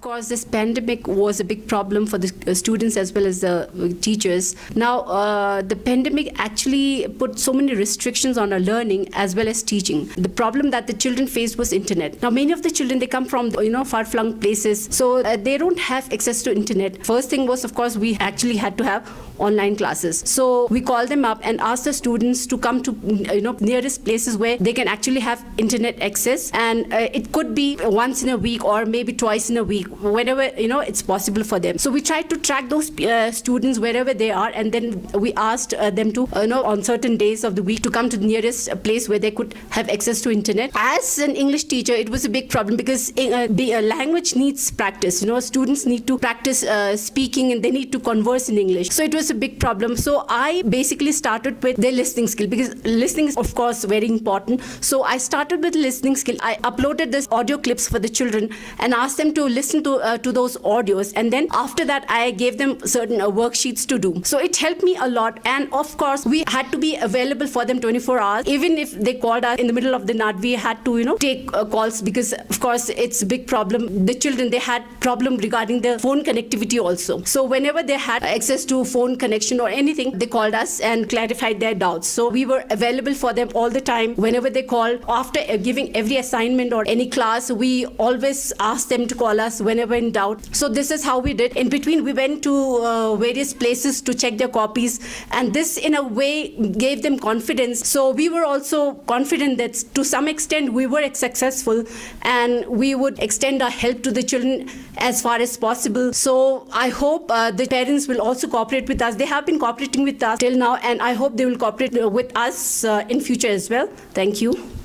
Of course, this pandemic was a big problem for the students as well as the teachers. Now, the pandemic actually put so many restrictions on our learning as well as teaching. The problem that the children faced was internet. Now, many of the children, they come from far-flung places, so they don't have access to internet. First thing was, of course, we actually had to have online classes. So we called them up and asked the students to come to nearest places where they can actually have internet access, and it could be once in a week or maybe twice in a week, whenever it's possible for them. So we tried to track those students wherever they are, and then we asked them to on certain days of the week to come to the nearest place where they could have access to internet. As an English teacher, it was a big problem because the language needs practice. Students need to practice speaking, and they need to converse in English. So it was a big problem. So I basically started with their listening skill, because listening is of course very important. So I started with listening skill. I uploaded this audio clips for the children and asked them to listen to those audios, and then after that I gave them certain worksheets to do. So it helped me a lot, and of course we had to be available for them 24 hours. Even if they called us in the middle of the night, we had to take calls, because of course it's a big problem. The children, they had problem regarding the phone connectivity also. So whenever they had access to phone connection or anything, they called us and clarified their doubts. So we were available for them all the time whenever they called. After giving every assignment or any class, we always asked them to call us whenever in doubt. So this is how we did. In between, we went to various places to check their copies, and this in a way gave them confidence. So we were also confident that to some extent we were successful, and we would extend our help to the children as far as possible. So I hope the parents will also cooperate with us. They have been cooperating with us till now, and I hope they will cooperate with us in future as well. Thank you.